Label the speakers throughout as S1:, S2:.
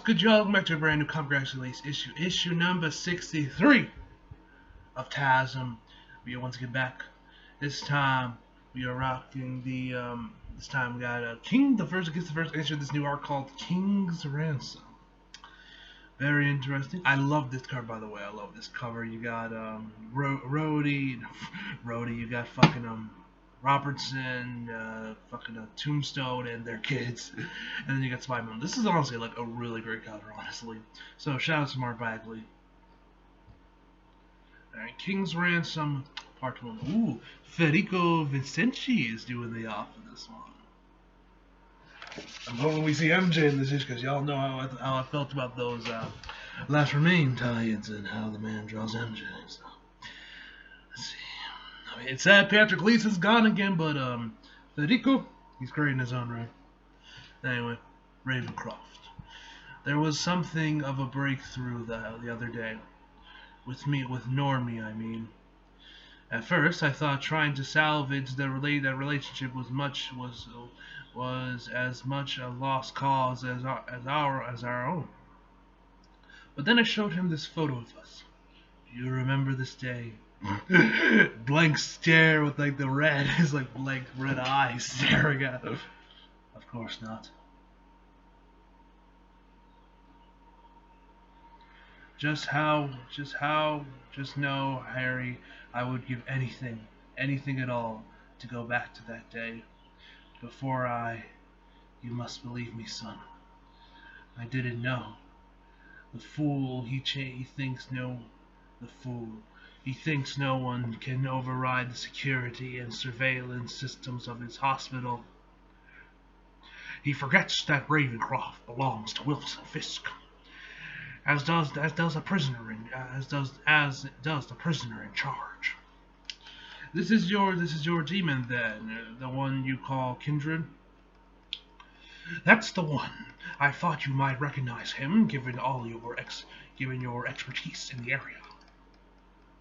S1: good y'all? Welcome back to a brand new congratulations issue number 63 of TASM. We are once again back. This time we are rocking the this time we got the first issue of this new arc called King's Ransom. Very interesting. I love this cover, by the way. I love this cover. You got Rhodey, you got fucking Robertson, Tombstone, and their kids, and then you got Spy Moon. This is honestly like a really great cover, honestly. So shout out to Mark Bagley. Alright, King's Ransom Part 1. Ooh, Federico Vincenzi is doing the off of this one. I'm hoping we see MJ in this issue, because y'all know how I felt about those Last Remain tie-ins and how the man draws MJ. So let's see. I mean, it's sad Patrick Gleason's gone again, but Federico, he's great in his own right. Anyway, Ravencroft. There was something of a breakthrough the other day. With Normie, I mean. At first, I thought trying to salvage that relationship was as much a lost cause as our own. But then I showed him this photo of us. Do you remember this day? Blank stare with like the red, his like blank red eyes staring at him. Of course not. Just know, Harry, I would give anything at all, to go back to that day. You must believe me, son. I didn't know. The fool, he thinks no one can override the security and surveillance systems of his hospital. He forgets that Ravencroft belongs to Wilson Fisk. As does the prisoner the prisoner in charge. This is your demon then, the one you call Kindred? That's the one. I thought you might recognize him, given your expertise in the area.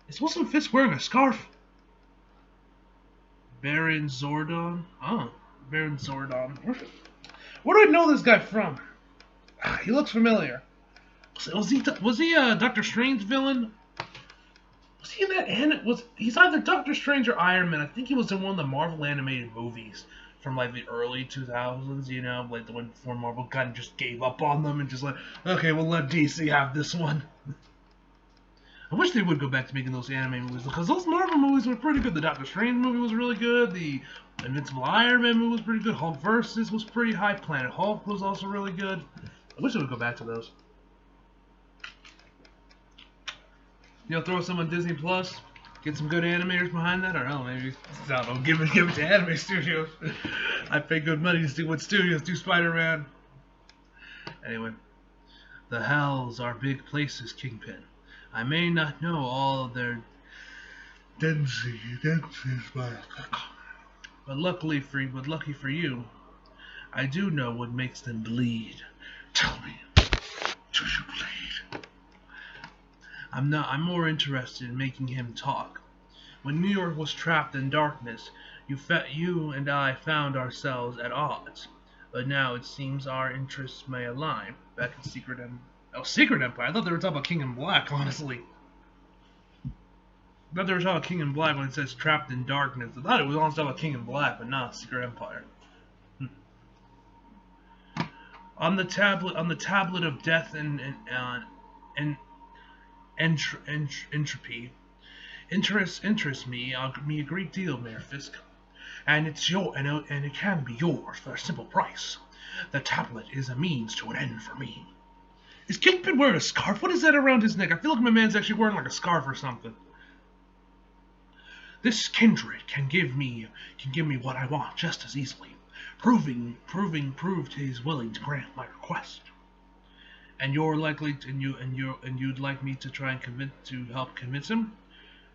S1: Is Wilson Fisk wearing a scarf? Baron Zordon? Oh, Baron Zordon. Where do I know this guy from? He looks familiar. Was he Doctor Strange villain? Was he in that he's either Doctor Strange or Iron Man. I think he was in one of the Marvel animated movies from like the early 2000s, you know, like the one before Marvel kind of just gave up on them and just like, okay, we'll let DC have this one. I wish they would go back to making those anime movies, because those Marvel movies were pretty good. The Doctor Strange movie was really good. The Invincible Iron Man movie was pretty good. Hulk Versus was pretty high. Planet Hulk was also really good. I wish they would go back to those. You know, throw some on Disney Plus, get some good animators behind that, or hell, maybe, I don't know, give it to anime studios. I pay good money to see what studios do Spider-Man. Anyway, the Hells are big places, Kingpin. I may not know all of their densities, but lucky for you, I do know what makes them bleed. Tell me, do you bleed? I'm more interested in making him talk. When New York was trapped in darkness, you and I found ourselves at odds. But now it seems our interests may align. Back in Secret Empire. I thought they were talking about King in Black, honestly. I thought they were talking about King in Black when it says trapped in darkness. I thought it was honestly talking about King in Black, but not Secret Empire. On the tablet of death and entropy interests me a great deal, Mayor Fisk, and it can be yours for a simple price. The tablet is a means to an end for me. Is Kingpin wearing a scarf? What is that around his neck? I feel like my man's actually wearing like a scarf or something. This kindred can give me what I want just as easily, proved he's willing to grant my request. And you'd like me to try and help convince him?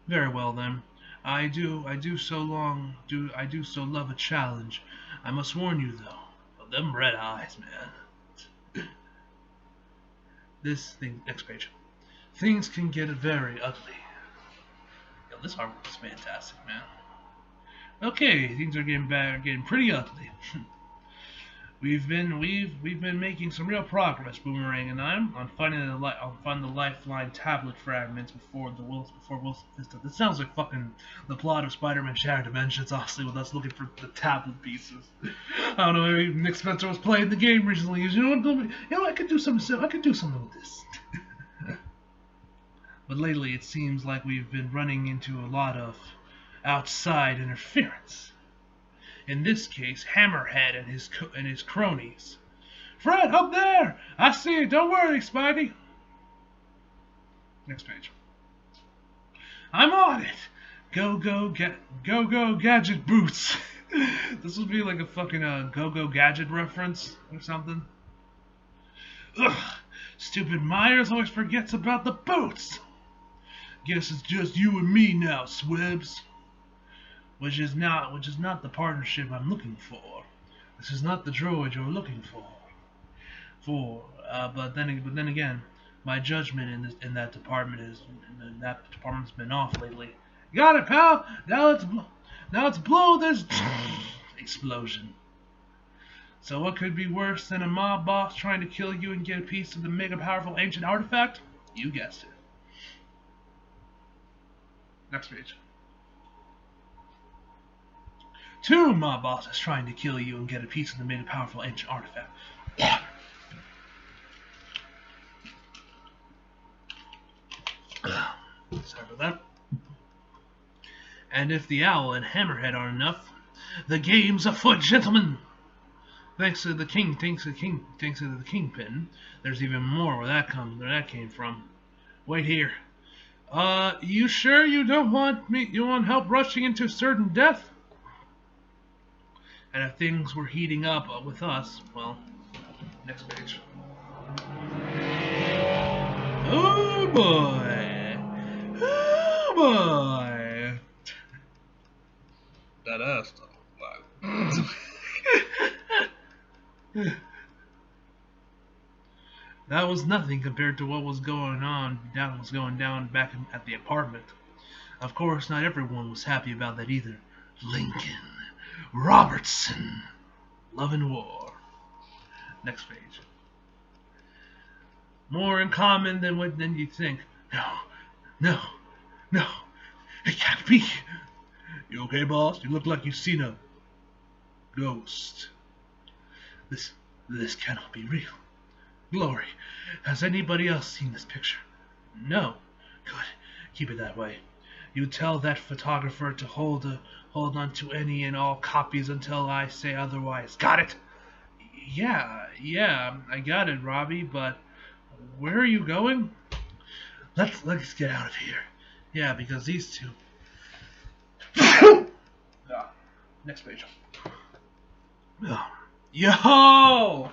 S1: Very well then. I do so love a challenge. I must warn you though, of them red eyes, man. Next page. Things can get very ugly. Yo, this artwork is fantastic, man. Okay, things are getting pretty ugly. We've been making some real progress, Boomerang and I, on finding the lifeline tablet fragments before Wilson Fiesta. This sounds like fucking the plot of Spider-Man Shattered Dimensions, honestly, with us looking for the tablet pieces. I don't know, maybe Nick Spencer was playing the game recently. You know, I could do something. I could do something with this. But lately, it seems like we've been running into a lot of outside interference. In this case, Hammerhead and his cronies. Fred, up there! I see you. Don't worry, Spidey. Next page. I'm on it. Go gadget boots. This would be like a fucking go gadget reference or something. Ugh, stupid Myers always forgets about the boots. Guess it's just you and me now, Swibs. Which is not the partnership I'm looking for. This is not the droid you're looking for. But then again, my judgment in that department's been off lately. Got it, pal. Now let's blow this explosion. So what could be worse than a mob boss trying to kill you and get a piece of the mega powerful ancient artifact? You guessed it. Next page. Two mob bosses trying to kill you and get a piece of the mega powerful ancient artifact. Sorry about that. And if the owl and hammerhead aren't enough, the game's afoot, gentlemen. Thanks to the kingpin, there's even more where that came from. Wait here. You sure you don't want me? You want help rushing into certain death? And if things were heating up with us, well, next page. Oh boy! Oh boy! That ass stuff. That was nothing compared to what was going down back at the apartment. Of course, not everyone was happy about that either. Lincoln, Robertson, Love and War. Next page. More in common than you think. No, it can't be. You okay, boss? You look like you've seen a ghost. This cannot be real. Glory, has anybody else seen this picture? No. Good. Keep it that way. You tell that photographer to hold on to any and all copies until I say otherwise. Got it? Yeah, I got it, Robbie, but where are you going? Let's get out of here. Yeah, because these two... Next page. Yo!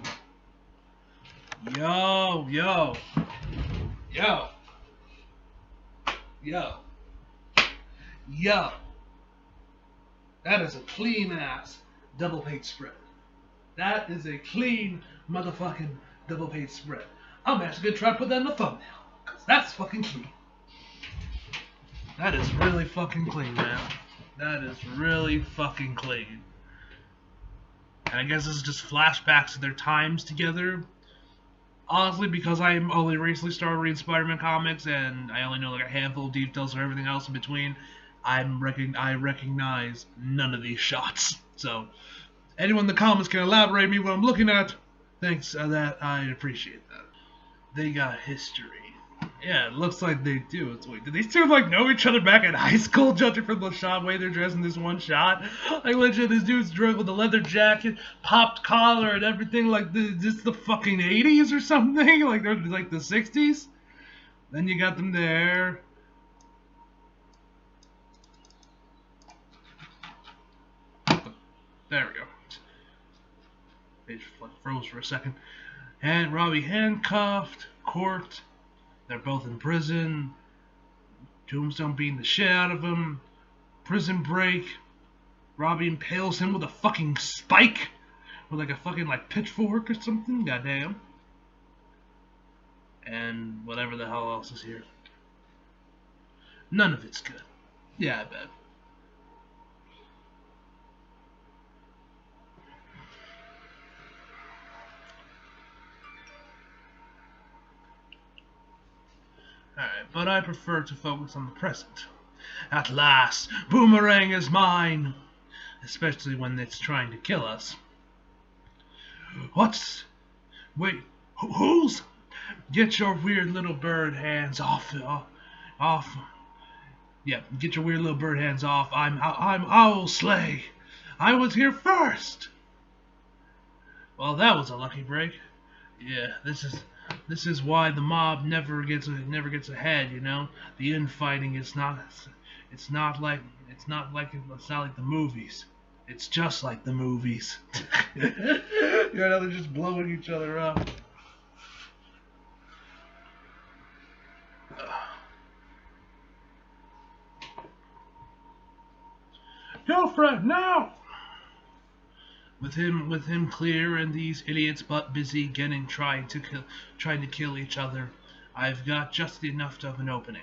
S1: That is a clean ass double page spread. That is a clean motherfucking double page spread. I'm actually gonna try to put that in the thumbnail, because that's fucking clean. That is really fucking clean, man. That is really fucking clean. And I guess this is just flashbacks to their times together. Honestly, because I only recently started reading Spider-Man comics and I only know like a handful of details or everything else in between, I recognize none of these shots. So, anyone in the comments can elaborate me what I'm looking at. Thanks for that. I appreciate that. They got history. Yeah, it looks like they do. It's wait, did these two like know each other back in high school, judging from the shot way they're dressed in this one shot? Like legit, this dude's dressed with a leather jacket, popped collar, and everything. Like this the fucking 80s or something? Like they're like the 60s. Then you got them there. There we go. Page froze for a second. And Robbie handcuffed. Court. They're both in prison. Tombstone beating the shit out of him. Prison break. Robbie impales him with a fucking spike. With like a fucking like pitchfork or something. Goddamn. And whatever the hell else is here. None of it's good. Yeah, I bet. but I prefer to focus on the present. At last, Boomerang is mine, especially when it's trying to kill us. What's... Wait, who's... Get your weird little bird hands off. Yeah, get your weird little bird hands off. I'm Owl Slay. I was here first. Well, that was a lucky break. Yeah, this is why the mob never gets ahead. You know, the infighting is not. It's not like the movies. It's just like the movies. You know, they're just blowing each other up. Girlfriend, now! With him clear and these idiots but busy trying to kill each other, I've got just enough of an opening.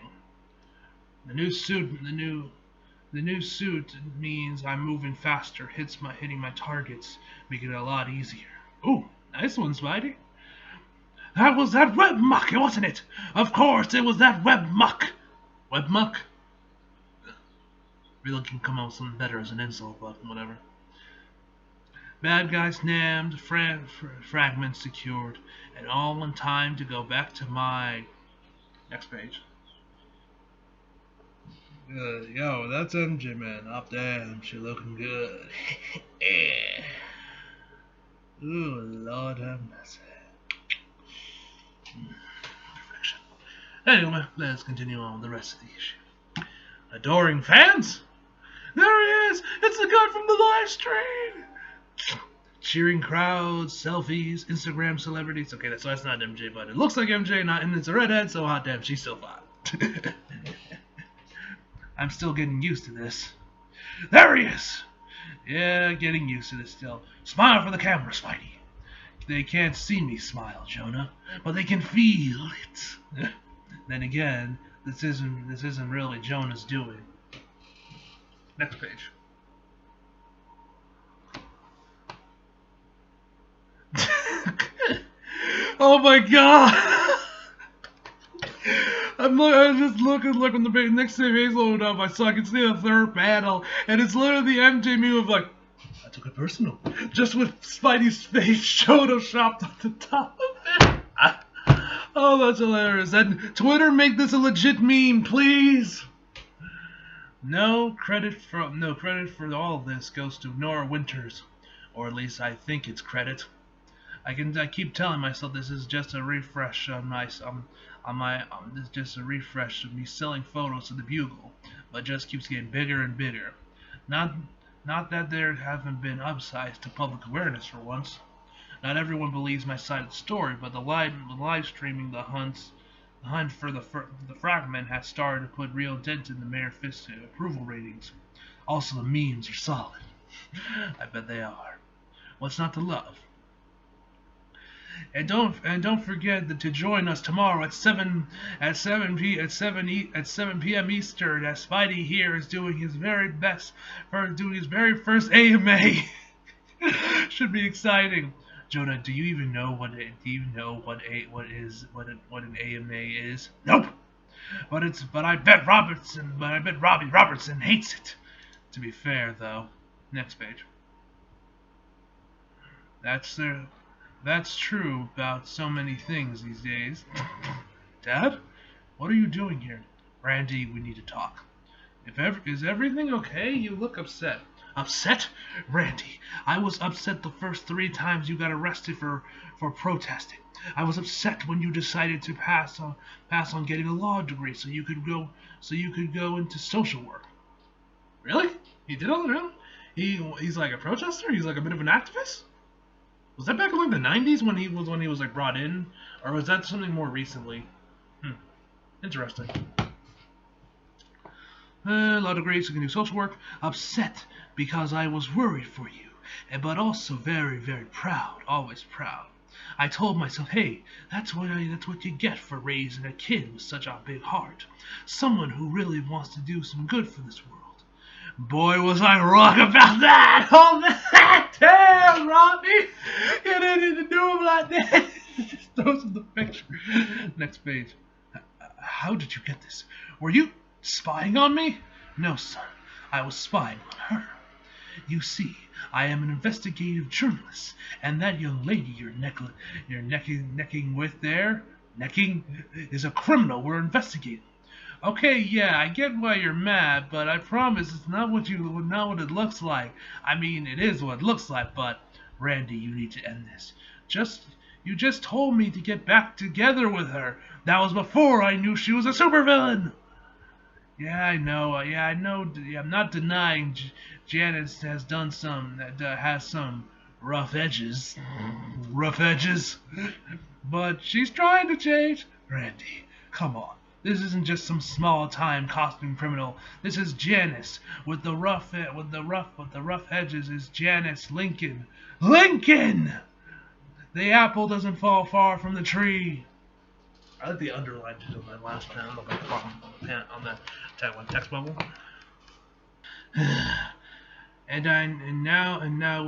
S1: The new suit means I'm moving faster, hitting my targets, making it a lot easier. Ooh, nice one, Spidey. That was that web muck, wasn't it? Of course, it was that web muck. Web muck? Really can come up with something better as an insult, but whatever. Bad guys named, fragments secured, and all in time to go back to my... Next page. Yo, that's MJ, man. Up damn, she looking good. Yeah. Ooh, Lord have mercy. Perfection. Anyway, let's continue on with the rest of the issue. Adoring fans? There he is! It's the guy from the live stream! Cheering crowds, selfies, Instagram celebrities. Okay, so that's not MJ, but it looks like MJ, and it's a redhead, so hot damn, she's still fine. I'm still getting used to this. There he is! Yeah, getting used to this still. Smile for the camera, Spidey. They can't see me smile, Jonah, but they can feel it. Then again, this isn't really Jonah's doing. Next page. Oh my god! I'm just looking when the next page loaded up. I can see the third panel, and it's literally the MJ meme of like, I took it personal, just with Spidey's face photoshopped at the top of it. Oh, that's hilarious! And Twitter, make this a legit meme, please. No credit for all of this goes to Nora Winters, or at least I think it's credit. I keep telling myself this is just a refresh on this is just a refresh of me selling photos to the Bugle, but it just keeps getting bigger and bigger. Not that there haven't been upsides to public awareness for once. Not everyone believes my side of the story, but the live streaming the hunt for the fragment has started to put real dent in the Mayor Fist's approval ratings. Also, the memes are solid. I bet they are. What's not to love? And don't forget to join us tomorrow at 7 p.m. Eastern, as Spidey here is doing his very best for doing his very first AMA. Should be exciting. Jonah, do you even know what an AMA is? Nope. But I bet Robbie Robertson hates it. To be fair, though. Next page. That's true about so many things these days. Dad, what are you doing here? Randy, we need to talk. Is everything okay? You look upset. Upset? Randy, I was upset the first 3 times you got arrested for protesting. I was upset when you decided to pass on getting a law degree so you could go into social work. Really? He did all that? He's like a protester? He's like a bit of an activist? Was that back in like the 90s when he was like brought in, or was that something more recently? Interesting. Law degree, so you can do social work. Upset because I was worried for you, but also very, very proud. Always proud. I told myself, hey, that's what you get for raising a kid with such a big heart. Someone who really wants to do some good for this world. Boy, was I wrong about that! Oh, man! Damn, Robbie! You didn't need to do him like that! Just throws in the picture. Next page. How did you get this? Were you spying on me? No, son. I was spying on her. You see, I am an investigative journalist, and that young lady you're necking with there, is a criminal we're investigating. Okay, yeah, I get why you're mad, but I promise it's not what it looks like. I mean, it is what it looks like, but Randy, you need to end this. You just told me to get back together with her. That was before I knew she was a supervillain. Yeah, I know. Yeah, I know. I'm not denying Janice has done has some rough edges. Rough edges. But she's trying to change. Randy, come on. This isn't just some small-time costume criminal. This is Janice with the rough edges. Is Janice Lincoln? Lincoln! The apple doesn't fall far from the tree. I like the underline just on that last panel on that text bubble. and now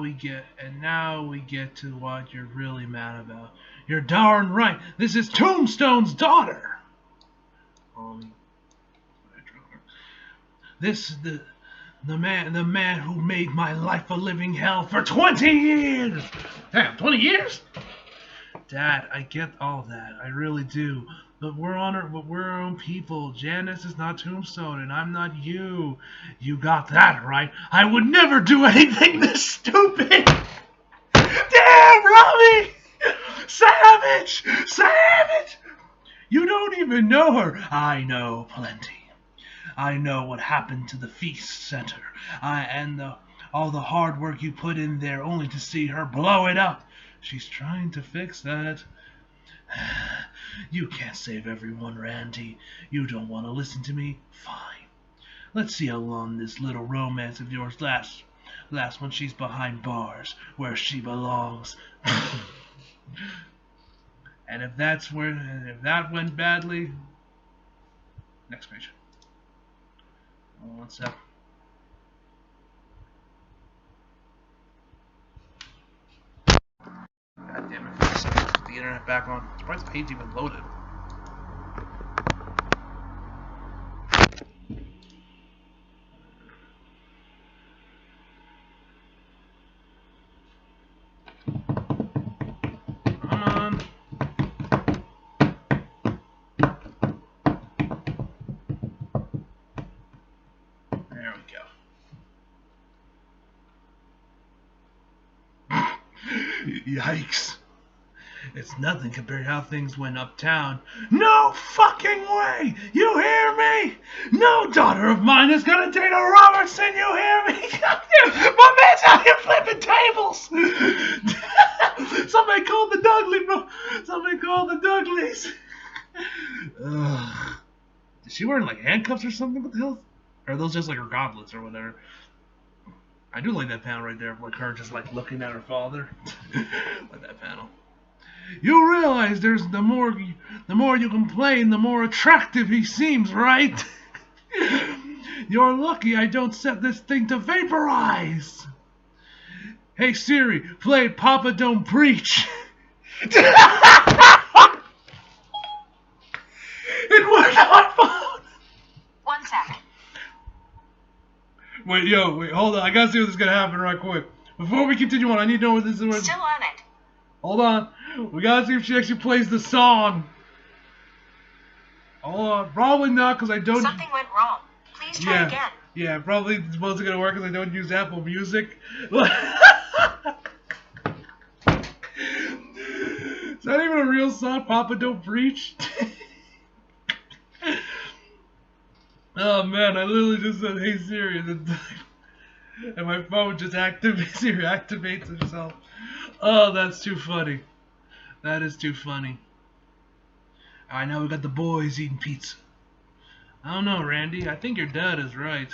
S1: we get to what you're really mad about. You're darn right. This is Tombstone's daughter. The man who made my life a living hell for 20 years. Damn, 20 years? Dad, I get all that. I really do. But we're our own people. Janice is not Tombstone, and I'm not you. You got that right. I would never do anything this stupid. Damn, Robbie! Savage! Savage! You don't even know her. I know plenty. I know what happened to the Feast Center. All the hard work you put in there only to see her blow it up. She's trying to fix that. You can't save everyone, Randy. You don't want to listen to me? Fine. Let's see how long this little romance of yours lasts when she's behind bars, where she belongs. And if that went badly, next page. Oh, 1 sec. God damn it! Put the internet back on. I'm surprised the page even loaded. Come on. There we go. Yikes. It's nothing compared to how things went uptown. No fucking way! You hear me? No daughter of mine is gonna date a Robertson, you hear me? My man's out here flipping tables! Somebody call the Dudley, bro. Somebody call the Dudleys. Is she wearing like handcuffs or something? What the hell? Or are those just like her gauntlets or whatever? I do like that panel right there, like her just like looking at her father. Like that panel. You realize the more you complain, the more attractive he seems, right? You're lucky I don't set this thing to vaporize. Hey Siri, play Papa Don't Preach. It worked on my phone.
S2: 1 sec.
S1: Wait, hold on. I gotta see what's gonna happen right quick. Before we continue on, I need to know what this is.
S2: Still on it.
S1: Hold on. We gotta see if she actually plays the song. Hold on. Probably not, because I don't...
S2: Something went wrong. Please try again.
S1: Yeah, probably wasn't gonna work because I don't use Apple Music. Is that even a real song? Papa Don't Preach? Oh man, I literally just said, "Hey Siri," and my phone just activates itself. Oh, that's too funny. That is too funny. Alright, now we got the boys eating pizza. I don't know, Randy. I think your dad is right.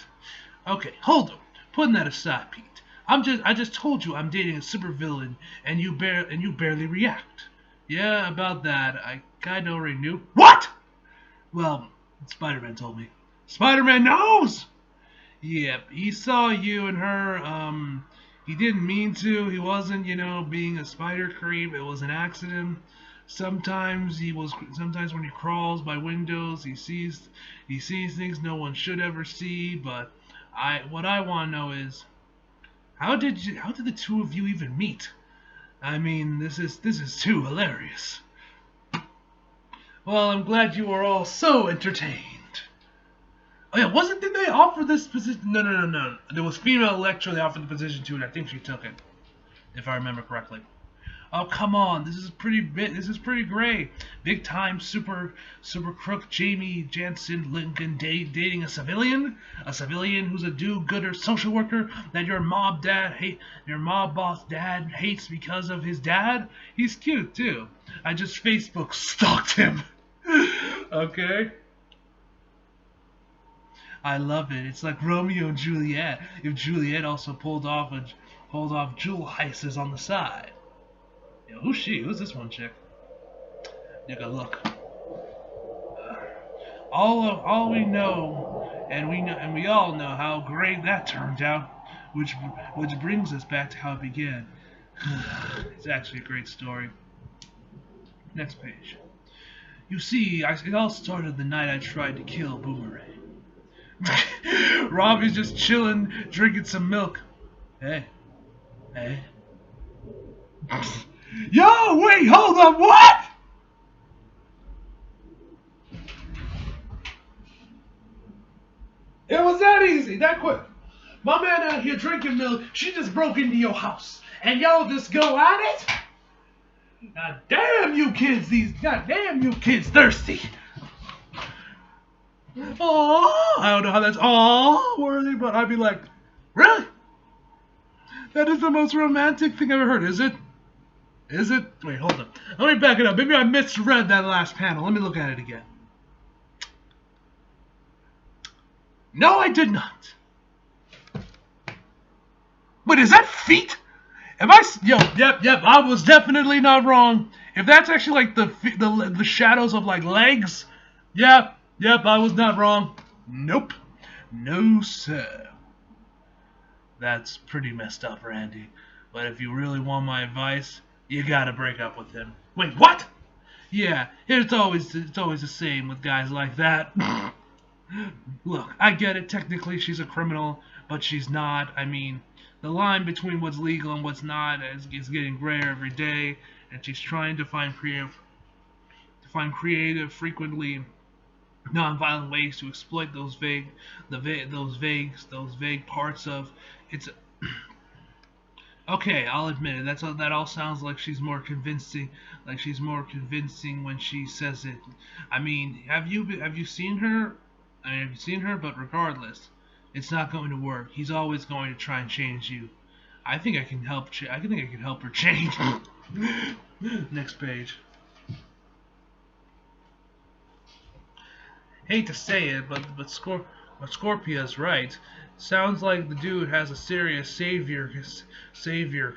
S1: Okay, hold on. Putting that aside, Pete. I just told you I'm dating a supervillain, and you barely react. Yeah, about that. I kinda already knew. What? Well, Spider-Man told me. Spider-Man knows! Yep, he saw you and her, he didn't mean to. He wasn't, being a spider creep. It was an accident. Sometimes when he crawls by windows, he sees things no one should ever see. But what I want to know is how did the two of you even meet? I mean, this is too hilarious. Well, I'm glad you are all so entertained. Oh yeah, did they offer this position? No. There was female Electra they offered the position to, and I think she took it, if I remember correctly. Oh come on, this is pretty great. Big time super crook Jamie Jansen Lincoln dating a civilian who's a do-gooder social worker that your mob boss dad hates because of his dad. He's cute too. I just Facebook stalked him. Okay. I love it. It's like Romeo and Juliet. If Juliet also pulled off jewel heists on the side. Yo, who's she? Who's this one chick? Take a look. All we know, and we all know how great that turned out, which brings us back to how it began. It's actually a great story. Next page. You see, it all started the night I tried to kill Boomerang. Robbie's just chilling, drinking some milk. Hey. Yo, wait, hold up, what? It was that easy, that quick. My man out here drinking milk, she just broke into your house. And y'all just go at it? God damn you kids thirsty. Oh, I don't know how that's worthy, but I'd be like, really? That is the most romantic thing I've ever heard, is it? Is it? Wait, hold on. Let me back it up. Maybe I misread that last panel. Let me look at it again. No, I did not. Wait, is that feet? Yep, I was definitely not wrong. If that's actually like the shadows of like legs, yep, I was not wrong. Nope. No, sir. That's pretty messed up, Randy. But if you really want my advice, you gotta break up with him. Wait, what? Yeah, it's always the same with guys like that. Look, I get it. Technically, she's a criminal, but she's not. I mean, the line between what's legal and what's not is getting grayer every day, and she's trying to find creative, frequently non-violent ways to exploit those vague parts of it's. Okay, I'll admit it. That all sounds like she's more convincing. Like she's more convincing when she says it. I mean, have you seen her? Have you seen her? But regardless, it's not going to work. He's always going to try and change you. I think I can help. I think I can help her change. Next page. Hate to say it, but Scorpia's right. Sounds like the dude has a serious savior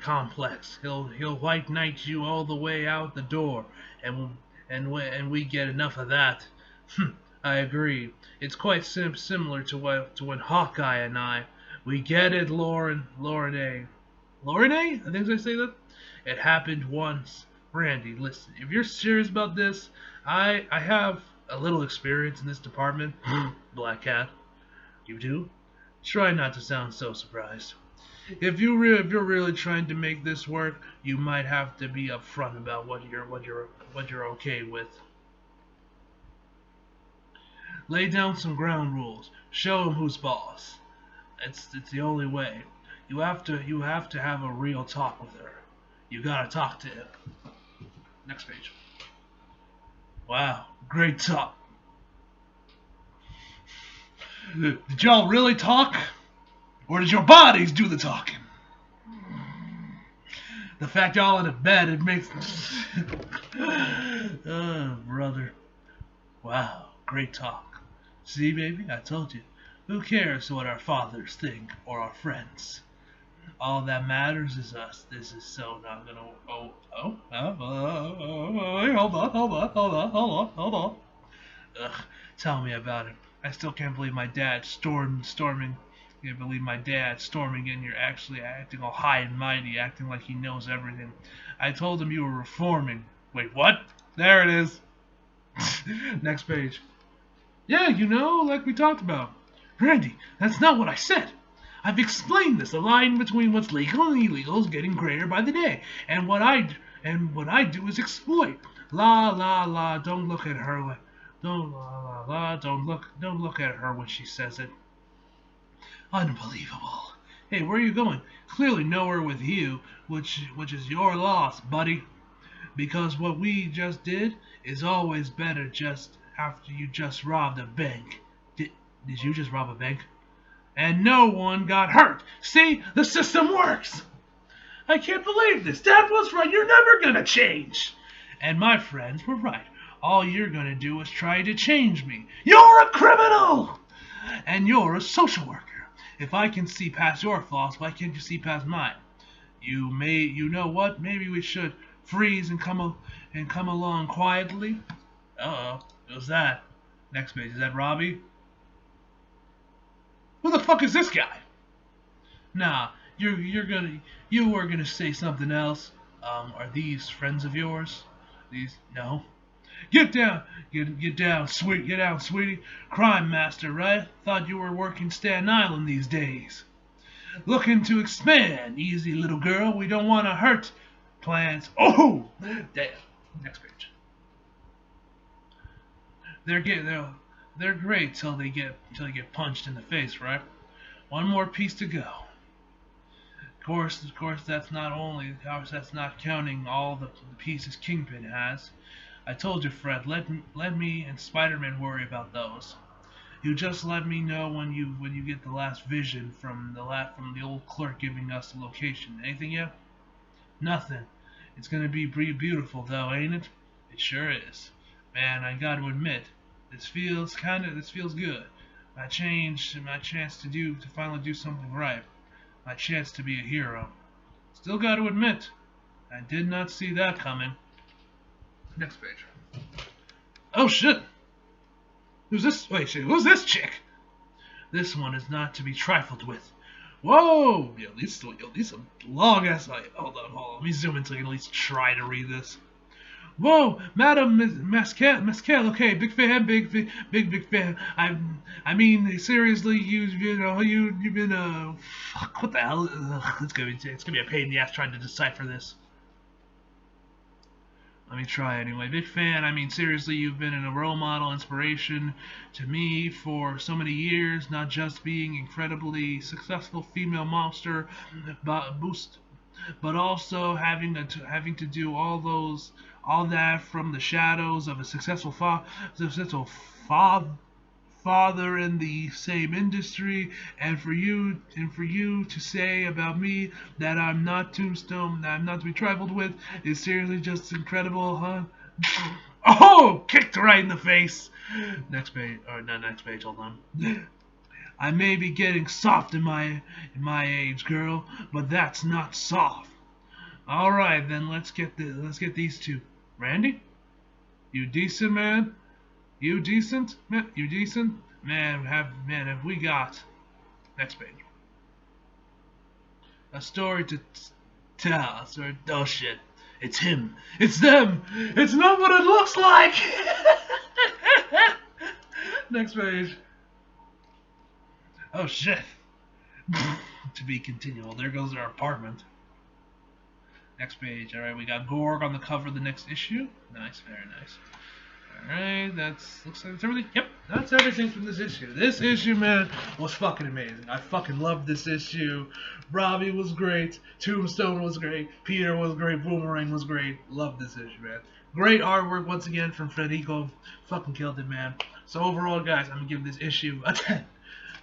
S1: complex. He'll white knight you all the way out the door, and we get enough of that. I agree. It's quite similar to when Hawkeye and we get it, Lauren A. Lauren A? I think I say that. It happened once. Randy, listen. If you're serious about this, I have a little experience in this department. Black Cat. You do? Try not to sound so surprised. If you're really trying to make this work, you might have to be upfront about what you're okay with. Lay down some ground rules. Show him who's boss. It's the only way. You have to have a real talk with her. You gotta talk to him. Next page. Wow, great talk. Did y'all really talk? Or did your bodies do the talking? The fact y'all in a bed, it makes... Oh, brother. Wow, great talk. See, baby, I told you. Who cares what our fathers think or our friends? All that matters is us. This is so not gonna... Hold on. Ugh, tell me about it. I still can't believe my dad storming. Can't believe my dad storming in here, actually acting all high and mighty, acting like he knows everything. I told him you were reforming. Wait, what? There it is. Next page. Yeah, you know, like we talked about. Randy, that's not what I said. I've explained this. The line between what's legal and illegal is getting greater by the day. And what I do is exploit. La la la, don't look at her. Don't la la la, don't look at her when she says it. Unbelievable. Hey, where are you going? Clearly nowhere with you, which is your loss, buddy. Because what we just did is always better just after you just robbed a bank. Did you just rob a bank? And no one got hurt. See, the system works. I can't believe this. Dad was right. You're never gonna change. And my friends were right. All you're gonna do is try to change me. You're a criminal! And you're a social worker. If I can see past your flaws, why can't you see past mine? You know what? Maybe we should freeze and come along quietly. Uh-oh. Who's that? Next page. Is that Robbie? Who the fuck is this guy? Nah, you were gonna say something else. Are these friends of yours? No. Get down, sweetie. Crime master, right? Thought you were working Staten Island these days. Looking to expand, easy little girl. We don't want to hurt plans. Oh, damn. Next page. They're great till they get punched in the face, right? One more piece to go. Of course, that's not counting all the pieces Kingpin has. I told you, Fred. Let me and Spider-Man worry about those. You just let me know when you get the last vision from the old clerk giving us the location. Anything yet? Nothing. It's gonna be pretty beautiful though, ain't it? It sure is. Man, I got to admit, this feels good. My chance to finally do something right. My chance to be a hero. Still got to admit, I did not see that coming. Next page. Oh shit! Who's this? Wait, shit, who's this chick? This one is not to be trifled with. Whoa! Yo, these some long ass. Hold on. Let me zoom in so I can at least try to read this. Whoa, Madam Mescal, okay, big fan. I mean, seriously, you've been fuck, what the hell? Ugh, it's gonna be a pain in the ass trying to decipher this. Let me try anyway. Big fan. I mean, seriously, you've been a role model, inspiration to me for so many years. Not just being incredibly successful female monster, but also having to do all that from the shadows of a successful father in the same industry, and for you to say about me that I'm not tombstone, that I'm not to be trifled with, is seriously just incredible, huh? Oh, kicked right in the face. Next page, or not next page. Hold on. I may be getting soft in my age, girl, but that's not soft. All right, then let's get these two. Randy, you decent, man? You decent? Man, you decent? Man, have we got... Next page. A story to tell. Oh shit. It's him. It's them. It's not what it looks like. Next page. Oh shit. To be continued. There goes our apartment. Next page. Alright, we got Gorg on the cover of the next issue. Nice, very nice. Alright, looks like that's everything. Yep, that's everything from this issue. This issue, man, was fucking amazing. I fucking loved this issue. Robbie was great. Tombstone was great. Peter was great. Boomerang was great. Loved this issue, man. Great artwork once again from Federico. Fucking killed it, man. So overall, guys, I'm gonna give this issue a 10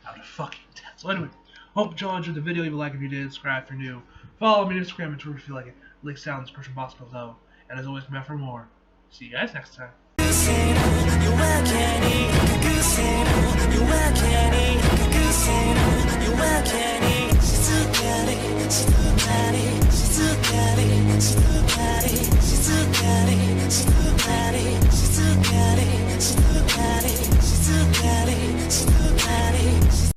S1: out of fucking 10. So anyway, hope y'all enjoyed the video. Leave a like if you did. Subscribe if you're new. Follow me on Instagram and Twitter if you like it. Links down in the description box below. And as always, come back for more. See you guys next time.